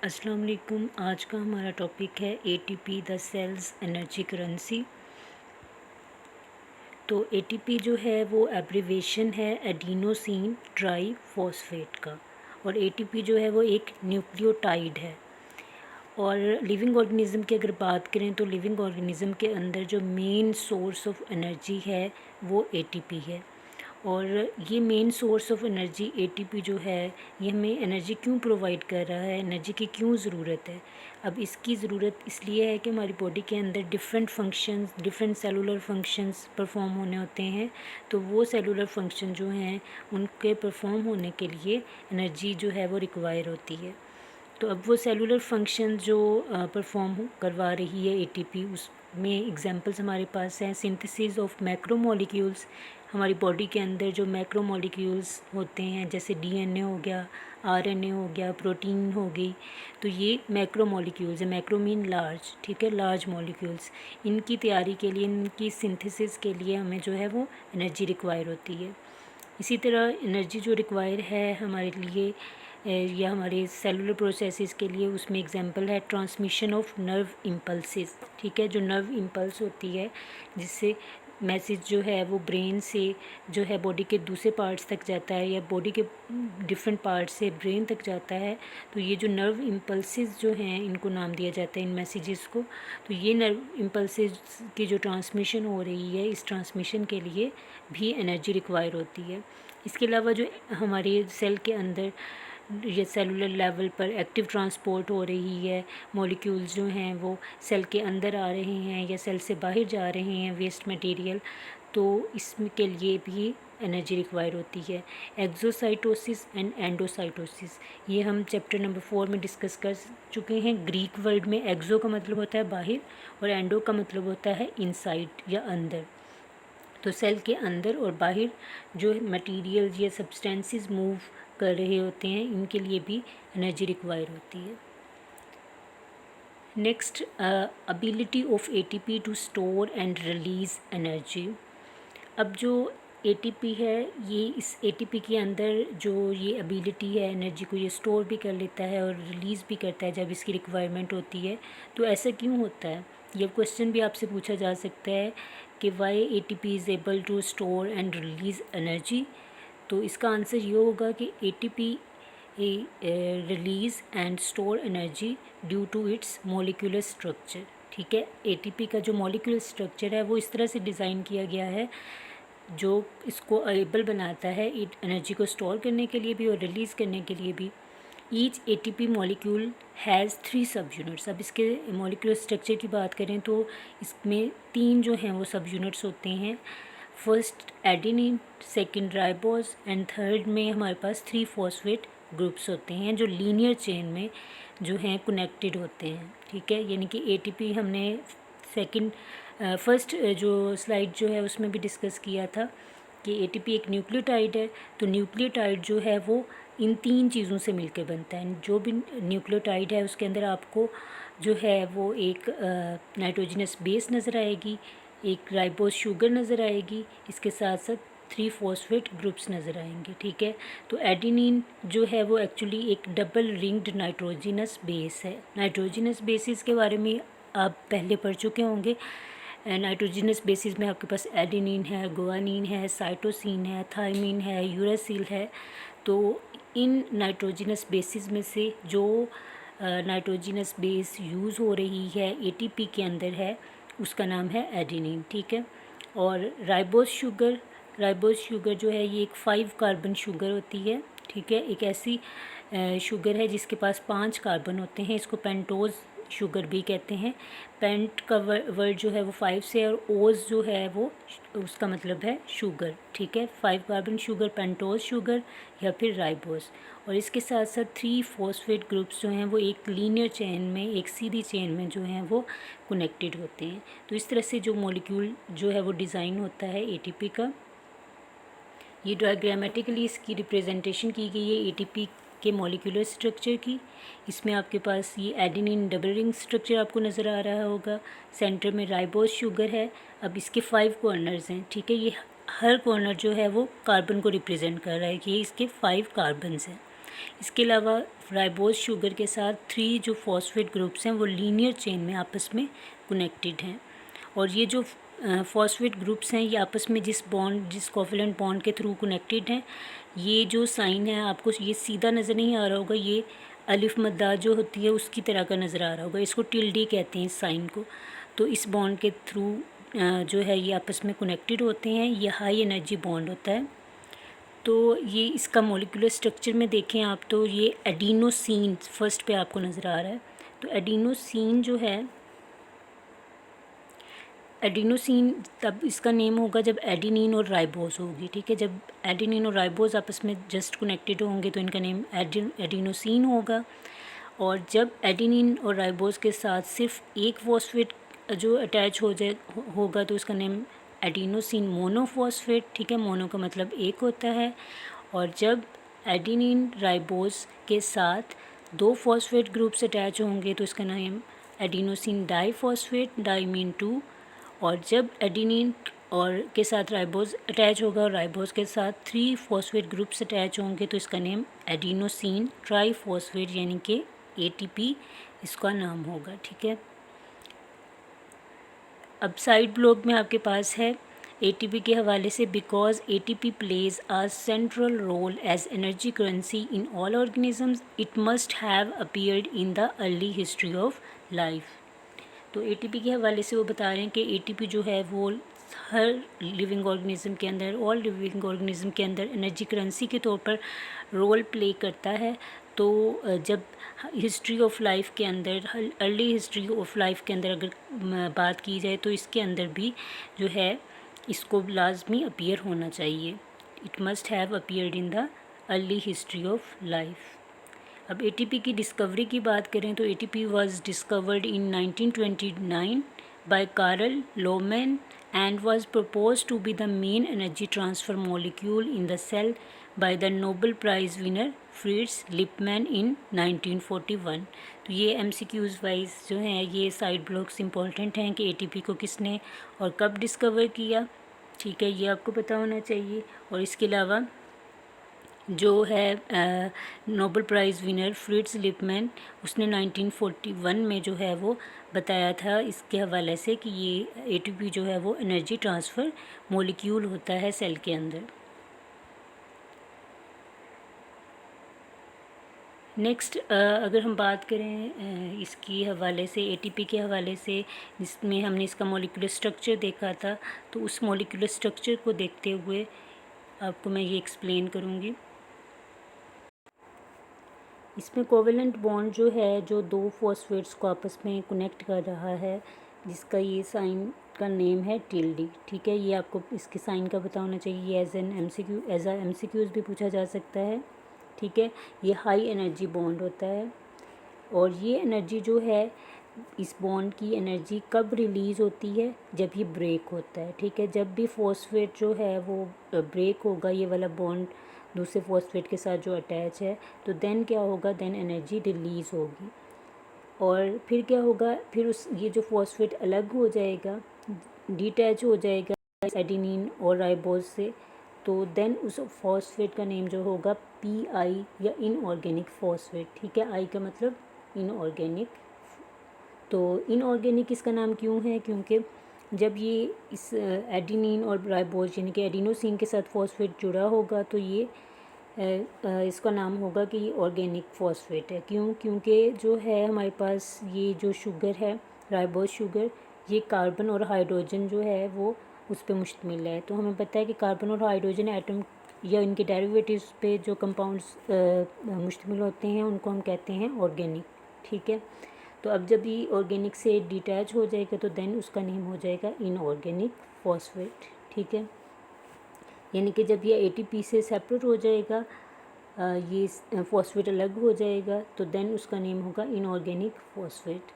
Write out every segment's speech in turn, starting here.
अस्सलाम वालेकुम। आज का हमारा टॉपिक है ATP the cell's energy currency. तो एटीपी जो है वो एब्रीवेशन है एडिनोसिन ट्राई फॉस्फेट का, और एटीपी जो है वो एक न्यूक्लियोटाइड है। और लिविंग ऑर्गेनिज़म की अगर बात करें तो लिविंग ऑर्गेनिज़म के अंदर जो मेन सोर्स ऑफ एनर्जी है वो एटीपी है। और ये main source of energy ATP जो है ये हमें एनर्जी क्यों प्रोवाइड कर रहा है, एनर्जी की क्यों ज़रूरत है। अब इसकी ज़रूरत इसलिए है कि हमारी बॉडी के अंदर different functions, different cellular functions perform होने होते हैं। तो वो सेलुलर फंक्शन जो हैं उनके परफॉर्म होने के लिए एनर्जी जो है वो रिक्वायर होती है। तो अब वो सेलुलर फंक्शन जो परफॉर्म करवा रही है एटीपी, उसमें एग्जांपल्स हमारे पास हैं सिंथेसिस ऑफ मैक्रोमोलिक्यूल्स। हमारी बॉडी के अंदर जो मैक्रोमोलिक्यूल्स होते हैं जैसे डीएनए हो गया, आरएनए हो गया, प्रोटीन हो गई, तो ये मैक्रोमोलिक्यूल्स है। मैक्रो मीन लार्ज, ठीक है, लार्ज मॉलिक्यूल्स। इनकी तैयारी के लिए, इनकी सिंथेसिस के लिए हमें जो है वो एनर्जी रिक्वायर होती है। इसी तरह एनर्जी जो रिक्वायर है हमारे लिए या हमारे सेलुलर प्रोसेसेस के लिए, उसमें एग्जांपल है ट्रांसमिशन ऑफ नर्व इम्पल्सेस, ठीक है। जो नर्व इम्पल्स होती है जिससे मैसेज जो है वो ब्रेन से जो है बॉडी के दूसरे पार्ट्स तक जाता है, या बॉडी के डिफरेंट पार्ट्स से ब्रेन तक जाता है। तो ये जो नर्व इम्पल्सेस जो हैं इनको नाम दिया जाता है इन मैसेजेस को। तो ये नर्व इम्पल्सेस की जो ट्रांसमिशन हो रही है, इस ट्रांसमिशन के लिए भी एनर्जी रिक्वायर होती है। इसके अलावा जो हमारे सेल के अंदर ये सेलुलर लेवल पर एक्टिव ट्रांसपोर्ट हो रही है, मॉलिक्यूल्स जो हैं वो सेल के अंदर आ रहे हैं या सेल से बाहर जा रहे हैं, वेस्ट मटेरियल, तो इसके लिए भी एनर्जी रिक्वायर होती है। एक्सोसाइटोसिस एंड एंडोसाइटोसिस, ये हम चैप्टर नंबर 4 में डिस्कस कर चुके हैं। ग्रीक वर्ड में एक्सो का मतलब होता है बाहर और एंडो का मतलब होता है इनसाइड या अंदर। तो सेल के अंदर और बाहर जो मटेरियल या सब्सटेंसेस मूव कर रहे होते हैं, इनके लिए भी एनर्जी रिक्वायर होती है। Next, ability of ATP to store and release energy. अब जो एटीपी है, ये इस एटीपी के अंदर जो ये एबिलिटी है, एनर्जी को ये स्टोर भी कर लेता है और रिलीज़ भी करता है जब इसकी रिक्वायरमेंट होती है। तो ऐसा क्यों होता है, ये क्वेश्चन भी आपसे पूछा जा सकता है कि why ATP is able to store and release energy. तो इसका आंसर ये होगा कि ATP release and store energy due to its molecular structure, ठीक है। एटीपी का जो मॉलिक्यूलर स्ट्रक्चर है वो इस तरह से डिज़ाइन किया गया है जो इसको एबल बनाता है एनर्जी को स्टोर करने के लिए भी और रिलीज़ करने के लिए भी। ईच एटीपी मॉलिक्यूल हैज़ 3 सब यूनिट्स। अब इसके मॉलिक्यूलर स्ट्रक्चर की बात करें तो इसमें 3 जो हैं वो सब यूनिट्स होते हैं। First adenine, second ribose and third में हमारे पास 3 फॉस्फेट ग्रुप्स होते हैं जो लीनियर चेन में जो हैं कनेक्टेड होते हैं, ठीक है। यानी कि एटीपी हमने फर्स्ट जो स्लाइड जो है उसमें भी डिस्कस किया था कि एटीपी एक न्यूक्लियोटाइड है। तो न्यूक्लियोटाइड जो है वो इन 3 चीज़ों से मिलकर बनता है। जो भी न्यूक्लियोटाइड है उसके अंदर आपको जो है वो एक नाइट्रोजनस बेस नज़र आएगी, एक राइबोस शुगर नज़र आएगी, इसके साथ साथ 3 फॉस्फेट ग्रुप्स नज़र आएंगे, ठीक है। तो एडेनिन जो है वो एक्चुअली एक डबल रिंग्ड नाइट्रोजनस बेस है। नाइट्रोजनस बेसिस के बारे में आप पहले पढ़ चुके होंगे। नाइट्रोजनस बेसिस में आपके पास एडेनिन है, गुआनिन है, साइटोसिन है, थायमिन है, यूरासिल है। तो इन नाइट्रोजनस बेसिस में से जो नाइट्रोजनस बेस यूज़ हो रही है एटीपी के अंदर है उसका नाम है एडेनिन, ठीक है। और राइबोस शुगर जो है ये एक 5 कार्बन शुगर होती है, ठीक है। एक ऐसी शुगर है जिसके पास 5 कार्बन होते हैं, इसको पेंटोज शुगर भी कहते हैं। पेंट का वर्ड जो है वो 5 से, और ओज जो है वो उसका मतलब है शुगर, ठीक है। 5 कार्बन शुगर, पेंटोज शुगर या फिर राइबोस। और इसके साथ साथ 3 फॉस्फेट ग्रुप्स जो हैं वो एक लीनियर चेन में, एक सीधी चेन में जो हैं वो कनेक्टेड होते हैं। तो इस तरह से जो मॉलिक्यूल जो है वो डिज़ाइन होता है एटीपी का। ये डायग्रामेटिकली इसकी रिप्रेजेंटेशन की गई है एटीपी के मॉलिक्यूलर स्ट्रक्चर की। इसमें आपके पास ये एडेनिन डबल रिंग स्ट्रक्चर आपको नज़र आ रहा होगा। सेंटर में राइबोस शुगर है। अब इसके 5 कॉर्नर्स हैं, ठीक है। ये हर कॉर्नर जो है वो कार्बन को रिप्रेजेंट कर रहा है कि ये इसके 5 कार्बन्स हैं। इसके अलावा राइबोज शुगर के साथ 3 जो फॉस्फेट ग्रुप्स हैं वो लीनियर चेन में आपस में कनेक्टेड हैं। और ये जो फॉस्फेट ग्रुप्स हैं ये आपस में जिस कोवैलेंट बॉन्ड के थ्रू कनेक्टेड हैं, ये जो साइन है आपको ये सीधा नज़र नहीं आ रहा होगा, ये अलिफ मद्दा जो होती है उसकी तरह का नज़र आ रहा होगा, इसको टिल्डी कहते हैं इस साइन को। तो इस बॉन्ड के थ्रू जो है ये आपस में कनेक्टेड होते हैं, ये हाई एनर्जी बॉन्ड होता है। तो ये इसका मॉलिक्यूलर स्ट्रक्चर में देखें आप तो ये एडिनोसिन फर्स्ट पे आपको नज़र आ रहा है। तो एडिनोसिन जो है, एडिनोसिन तब इसका नेम होगा जब एडिनिन और राइबोस होगी, ठीक है। जब एडिनिन और राइबोस आपस में जस्ट कनेक्टेड होंगे तो इनका नेम एडिनोसिन होगा। और जब एडिनिन और राइबोस के साथ सिर्फ एक फॉस्फेट जो अटैच होगा तो इसका नेम एडिनोसिन मोनोफॉस्फेट, ठीक है। मोनो का मतलब एक होता है। और जब एडिनिन राइबोस के साथ 2 फॉस्फेट ग्रुप्स अटैच होंगे तो इसका नाम एडिनोसिन डाईफॉस्फेट, डाई मीन 2। और जब एडिनिन और के साथ राइबोस अटैच होगा और राइबोस के साथ 3 फॉस्फेट ग्रुप्स अटैच होंगे तो इसका नेम एडिनोसिन ट्राईफॉस्फेट यानी कि ATP इसका नाम होगा, ठीक है। अब साइड ब्लॉक में आपके पास है ATP के हवाले से, because ATP plays a central role as energy currency in all organisms, it must have appeared in the early history of life. तो ATP के हवाले से वो बता रहे हैं कि ATP जो है वो हर लिविंग ऑर्गेनिज़म के अंदर, ऑल लिविंग ऑर्गेनिज़म के अंदर एनर्जी करेंसी के तौर पर रोल प्ले करता है। तो जब हिस्ट्री ऑफ लाइफ के अंदर, अर्ली हिस्ट्री ऑफ लाइफ के अंदर अगर बात की जाए तो इसके अंदर भी जो है इसको लाजमी अपीयर होना चाहिए। It must have appeared in the early history of life. अब ATP की डिस्कवरी की बात करें तो ATP was discovered in 1929 by Karl Lohmann and was proposed to be the main energy transfer molecule in the cell by the Nobel Prize winner Fritz Lipman in 1941। तो ये MCQs wise जो हैं ये side blocks important हैं कि ATP को किसने और कब डिस्कवर किया, ठीक है, ये आपको पता होना चाहिए। और इसके अलावा जो है Nobel prize winner Fritz Lipman, उसने 1941 में जो है वो बताया था इसके हवाले से कि ये ATP जो है वो एनर्जी ट्रांसफ़र मॉलिक्यूल होता है सेल के अंदर। नेक्स्ट अगर हम बात करें इसकी हवाले से ATP के हवाले से, जिसमें हमने इसका मॉलिक्यूलर स्ट्रक्चर देखा था, तो उस मॉलिक्यूलर स्ट्रक्चर को देखते हुए आपको मैं ये एक्सप्लेन करूँगी। इसमें कोवेलेंट बॉन्ड जो है जो 2 फॉस्फेट्स को आपस में कनेक्ट कर रहा है, जिसका ये साइन का नेम है टिल्डी, ठीक है। ये आपको इसके साइन का पता होना चाहिए। एज अ MCQs भी पूछा जा सकता है, ठीक है। ये हाई एनर्जी बॉन्ड होता है और ये एनर्जी जो है, इस बॉन्ड की एनर्जी कब रिलीज़ होती है, जब ये ब्रेक होता है, ठीक है। जब भी फॉस्फेट जो है वो ब्रेक होगा, ये वाला बॉन्ड दूसरे फॉस्फेट के साथ जो अटैच है, तो देन क्या होगा, देन एनर्जी रिलीज़ होगी। और फिर क्या होगा, फिर ये जो फॉस्फेट अलग हो जाएगा, डिटैच हो जाएगा एडेनिन और राइबोज से, तो देन उस फॉस्फेट का नेम जो होगा PI या इनऑर्गेनिक फॉस्फेट, ठीक है। I का मतलब इनऑर्गेनिक। तो इनऑर्गेनिक इसका नाम क्यों है, क्योंकि जब ये इस एडेनिन और राइबोज यानी कि एडिनोसिन के साथ फॉस्फेट जुड़ा होगा तो ये इसका नाम होगा कि ये ऑर्गेनिक फॉस्फेट है। क्यों, क्योंकि जो है हमारे पास ये जो शुगर है, राइबोज शुगर, ये कार्बन और हाइड्रोजन जो है वो उस पर मुश्तमिल है। तो हमें पता है कि कार्बन और हाइड्रोजन एटम या इनके डेरिवेटिव्स पे जो कंपाउंड्स मुश्तमिल होते हैं उनको हम कहते हैं ऑर्गेनिक, ठीक है। तो अब जब ये ऑर्गेनिक से डिटैच हो जाएगा तो देन उसका नेम हो जाएगा इनऑर्गेनिक फॉस्फेट, ठीक है। यानी कि जब ये ATP से सेपरेट हो जाएगा, ये फॉस्फेट अलग हो जाएगा, तो देन उसका नेम होगा इनऑर्गेनिक फॉस्फेट।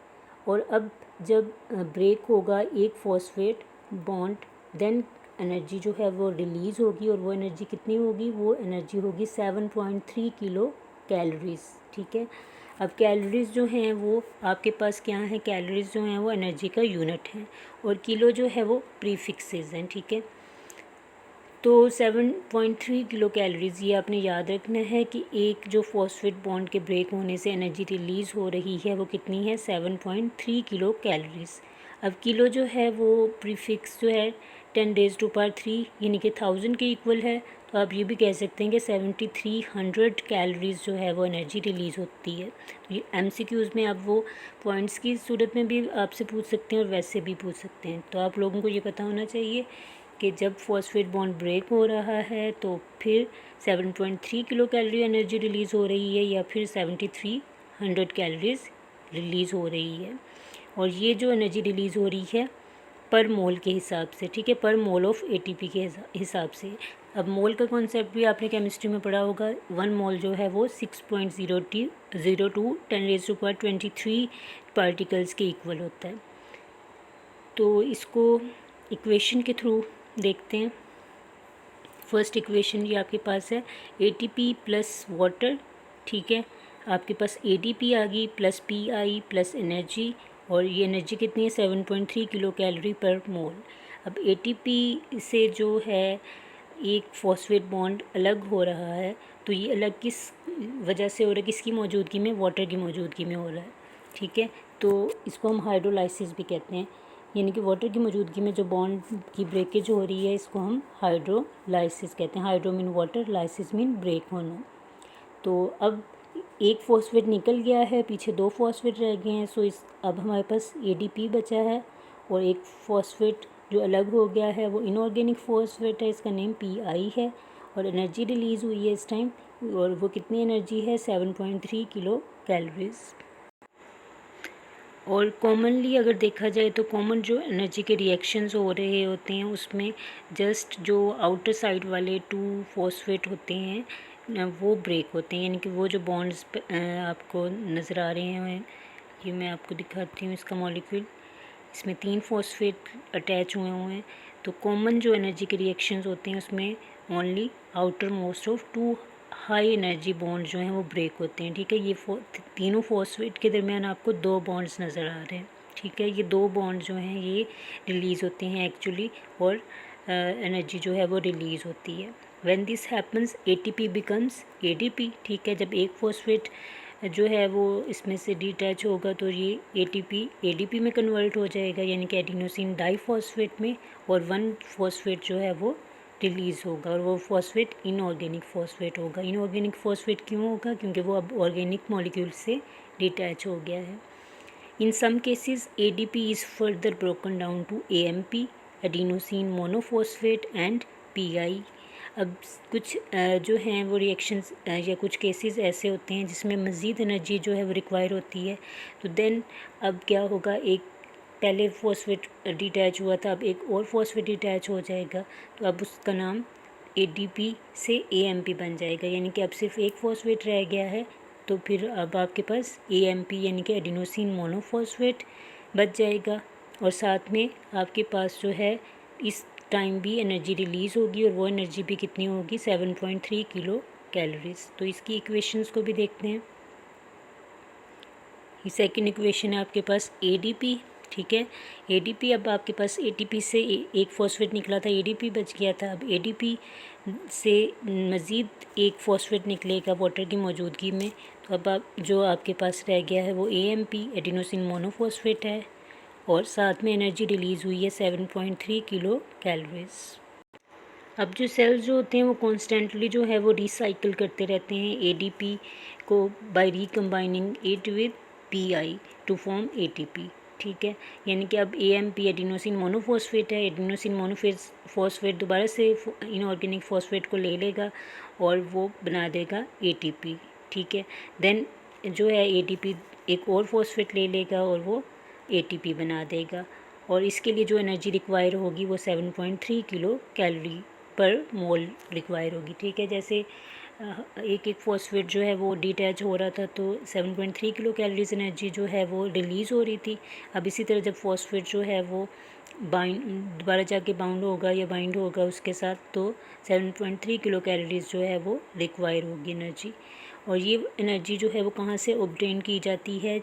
और अब जब ब्रेक होगा एक फॉस्फेट बॉन्ड, देन एनर्जी जो है वो रिलीज़ होगी और वो एनर्जी कितनी होगी, वो एनर्जी होगी 7.3 किलो कैलोरीज़, ठीक है। अब कैलोरीज़ जो हैं वो आपके पास क्या हैं, कैलोरीज़ जो हैं वो एनर्जी का यूनिट हैं और किलो जो है वो प्रीफिक्सेस हैं, ठीक है। तो 7.3 किलो कैलोरीज़ ये आपने याद रखना है कि एक जो फॉस्फेट बॉन्ड के ब्रेक होने से एनर्जी रिलीज़ हो रही है वो कितनी है, 7.3 किलो कैलोरीज़। अब किलो जो है वो प्रीफिक्स जो है 10⁻³ यानी कि 1000 के इक्वल है। तो आप ये भी कह सकते हैं कि 7300 कैलोरीज़ जो है वो एनर्जी रिलीज़ होती है। तो ये MCQs में आप वो पॉइंट्स की सूरत में भी आपसे पूछ सकते हैं और वैसे भी पूछ सकते हैं। तो आप लोगों को ये पता होना चाहिए कि जब फॉस्फेट बॉन्ड ब्रेक हो रहा है तो फिर 7.3 किलो कैलोरी एनर्जी रिलीज़ हो रही है या फिर 7300 कैलोरीज़ रिलीज़ हो रही है। और ये जो एनर्जी रिलीज़ हो रही है पर मोल के हिसाब से, ठीक है, पर मोल ऑफ ATP के हिसाब से। अब मोल का कॉन्सेप्ट भी आपने केमिस्ट्री में पढ़ा होगा। 1 मोल जो है वो 6.02 10⁻23 पार्टिकल्स के इक्वल होता है। तो इसको इक्वेशन के थ्रू देखते हैं। फर्स्ट इक्वेशन ये आपके पास है ATP प्लस वाटर, ठीक है, आपके पास ADP आ गई प्लस PI प्लस एनर्जी, और ये एनर्जी कितनी है, 7.3 किलो कैलोरी पर मोल। अब ATP से जो है एक फॉस्फेट बॉन्ड अलग हो रहा है, तो ये अलग किस वजह से हो रहा है, किसकी मौजूदगी में, वाटर की मौजूदगी में हो रहा है, ठीक है। तो इसको हम हाइड्रोलाइसिस भी कहते हैं, यानी कि वाटर की मौजूदगी में जो बॉन्ड की ब्रेकेज हो रही है इसको हम हाइड्रोलाइसिस कहते हैं। Hydro mean water, lysis mean break होना। तो अब एक फॉस्फेट निकल गया है, पीछे 2 फॉस्फेट रह गए हैं। सो अब हमारे पास ADP बचा है और एक फॉस्फेट जो अलग हो गया है वो इनऑर्गेनिक फॉस्फेट है, इसका नेम PI है, और एनर्जी रिलीज़ हुई है इस टाइम, और वो कितनी एनर्जी है, 7.3 किलो कैलोरीज़। और कॉमनली अगर देखा जाए तो कॉमन जो एनर्जी के रिएक्शंस हो रहे होते हैं उसमें जस्ट जो आउटर साइड वाले 2 फॉस्फेट होते हैं वो ब्रेक होते हैं, यानी कि वो जो बॉन्ड्स आपको नज़र आ रहे हैं, ये मैं आपको दिखाती हूँ इसका मॉलिक्यूल। इसमें 3 फॉस्फेट अटैच हुए हैं। तो कॉमन जो एनर्जी के रिएक्शंस होते हैं उसमें only outer most of 2 high energy bond जो हैं वो ब्रेक होते हैं, ठीक है। ये तीनों फॉस्फेट के दरमियान आपको 2 बॉन्ड्स नज़र आ रहे हैं, ठीक है। ये 2 बॉन्ड जो हैं ये रिलीज़ होते हैं एक्चुअली, और एनर्जी जो है वो रिलीज़ होती है। When this happens ATP becomes ADP, ठीक है। जब एक फॉस्फेट जो है वो इसमें से डिटैच होगा तो ये ATP ADP में कन्वर्ट हो जाएगा, यानी कि एडिनोसिन डाईफॉस्फेट में, और 1 फॉस्फेट जो है वो रिलीज़ होगा, और वो फॉस्फेट इनऑर्गेनिक फॉस्फेट होगा। इनऑर्गेनिक फॉस्फेट क्यों होगा, क्योंकि वो अब ऑर्गेनिक मॉलिक्यूल से डिटैच हो गया है। In some cases ADP is further broken down to AMP adenosine monophosphate and PI। अब कुछ जो हैं वो रिएक्शंस या कुछ केसेस ऐसे होते हैं जिसमें मज़ीद एनर्जी जो है वो रिक्वायर होती है। तो देन अब क्या होगा, एक पहले फॉस्फेट डिटैच हुआ था, अब एक और फॉस्फेट डिटैच हो जाएगा, तो अब उसका नाम ADP से AMP बन जाएगा, यानी कि अब सिर्फ एक फॉस्फेट रह गया है। तो फिर अब आपके पास AMP यानी कि एडिनोसिन मोनोफॉस्फेट बच जाएगा, और साथ में आपके पास जो है इस टाइम भी एनर्जी रिलीज़ होगी, और वो एनर्जी भी कितनी होगी, 7.3 किलो कैलोरीज़। तो इसकी इक्वेशंस को भी देखते हैं। ये सेकंड इक्वेशन है आपके पास ADP, ठीक है। ADP, अब आपके पास ATP से एक फॉस्फेट निकला था, ADP बच गया था। अब ADP से मज़ीद एक फॉस्फेट निकलेगा वाटर की मौजूदगी में, तो अब जो आपके पास रह गया है वो AMP एडिनोसिन मोनोफॉस्फेट है, और साथ में एनर्जी रिलीज़ हुई है 7.3 किलो कैलोरीज़। अब जो सेल्स जो होते हैं वो कॉन्स्टेंटली जो है वो रिसाइकिल करते रहते हैं ADP को by recombining it with PI to form ATP, ठीक है। यानी कि अब AMP एडिनोसिन मोनोफॉस्फेट है, एडिनोसिन मोनोफॉस्फेट दोबारा से इनऑर्गेनिक फॉस्फेट को ले लेगा और वो बना देगा ATP, ठीक है। देन जो है ATP एक और फॉस्फेट ले लेगा और वो ATP बना देगा, और इसके लिए जो एनर्जी रिक्वायर होगी वो 7.3 किलो कैलोरी पर मोल रिक्वायर होगी, ठीक है। जैसे एक फॉस्फेट जो है वो डिटैच हो रहा था तो 7.3 किलो कैलोरीज एनर्जी जो है वो रिलीज़ हो रही थी। अब इसी तरह जब फॉस्फेट जो है वो दोबारा जाके बाउंड होगा या बाइंड होगा उसके साथ, तो 7.3 किलो कैलोरीज जो है वो रिक्वायर होगी एनर्जी। और ये एनर्जी जो है वो कहाँ से ऑब्टेन की जाती है,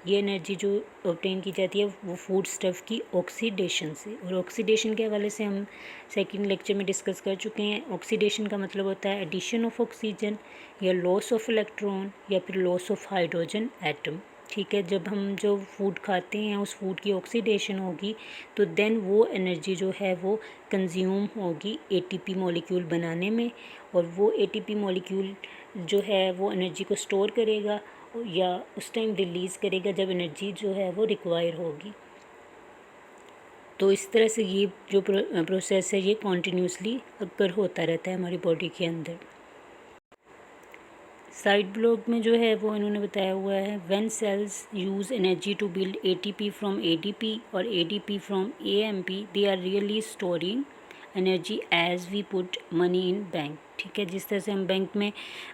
ये एनर्जी जो ऑब्टेन की जाती है वो फूड स्टफ़ की ऑक्सीडेशन से। और ऑक्सीडेशन के हवाले से हम सेकंड लेक्चर में डिस्कस कर चुके हैं। ऑक्सीडेशन का मतलब होता है एडिशन ऑफ ऑक्सीजन या लॉस ऑफ इलेक्ट्रॉन या फिर लॉस ऑफ हाइड्रोजन एटम। ठीक है, जब हम जो फूड खाते हैं उस फूड की ऑक्सीडेशन होगी तो देन वो एनर्जी जो है वो कंज्यूम होगी एटीपी मॉलिक्यूल बनाने में, और वो एटीपी मॉलिक्यूल जो है वो एनर्जी को स्टोर करेगा या उस टाइम रिलीज़ करेगा जब एनर्जी जो है वो रिक्वायर होगी। तो इस तरह से ये जो प्रोसेस है ये कॉन्टीन्यूसली अक्कर होता रहता है हमारी बॉडी के अंदर। साइड ब्लॉक में जो है वो इन्होंने बताया हुआ है, when cells use energy to build ATP from ADP और ADP from AMP, they are really storing energy as we put money in bank. ठीक है, जिस तरह से हम बैंक में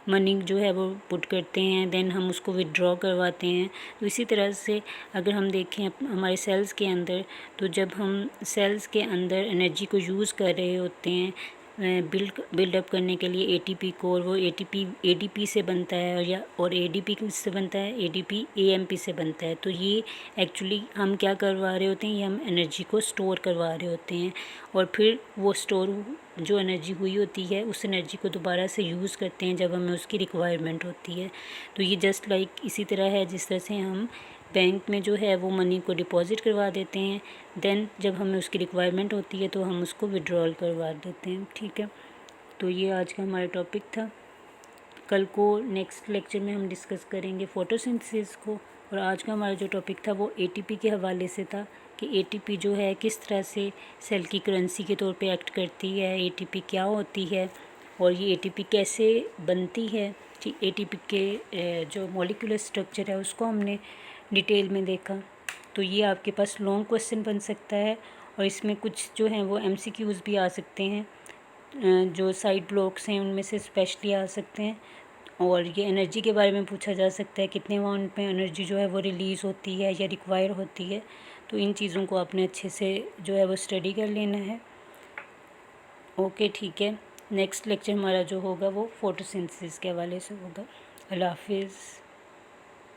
मनी जो है वो पुट करते हैं देन हम उसको विड्रॉ करवाते हैं, तो इसी तरह से अगर हम देखें हमारे सेल्स के अंदर, तो जब हम सेल्स के अंदर एनर्जी को यूज़ कर रहे होते हैं बिल्डअप करने के लिए एटीपी को, और वो एटीपी एडीपी से बनता है और एडीपी किससे बनता है, एडीपी एएमपी से बनता है। तो ये एक्चुअली हम क्या करवा रहे होते हैं, ये हम एनर्जी को स्टोर करवा रहे होते हैं, और फिर वो स्टोर जो एनर्जी हुई होती है उस एनर्जी को दोबारा से यूज़ करते हैं जब हमें उसकी रिक्वायरमेंट होती है। तो ये जस्ट लाइक इसी तरह है जिस तरह से हम बैंक में जो है वो मनी को डिपॉज़िट करवा देते हैं, देन जब हमें उसकी रिक्वायरमेंट होती है तो हम उसको विड्रॉल करवा देते हैं। ठीक है, तो ये आज का हमारा टॉपिक था। कल को नेक्स्ट लेक्चर में हम डिस्कस करेंगे फोटोसिंथेसिस को, और आज का हमारा जो टॉपिक था वो एटीपी के हवाले से था कि एटीपी जो है किस तरह से सेल की करेंसी के तौर पे एक्ट करती है, एटीपी क्या होती है और ये एटीपी कैसे बनती है। एटीपी के जो मॉलिक्यूलर स्ट्रक्चर है उसको हमने डिटेल में देखा। तो ये आपके पास लॉन्ग क्वेश्चन बन सकता है, और इसमें कुछ जो हैं वो एमसीक्यूज़ भी आ सकते हैं, जो साइड ब्लॉक्स हैं उनमें से स्पेशली आ सकते हैं। और ये एनर्जी के बारे में पूछा जा सकता है, कितने अमाउंट में एनर्जी जो है वो रिलीज़ होती है या रिक्वायर होती है। तो इन चीज़ों को आपने अच्छे से जो है वो स्टडी कर लेना है। ओके, ठीक है, नेक्स्ट लेक्चर हमारा जो होगा वो फोटोसिंथेसिस के हवाले से होगा। अल्लाह हाफिज़।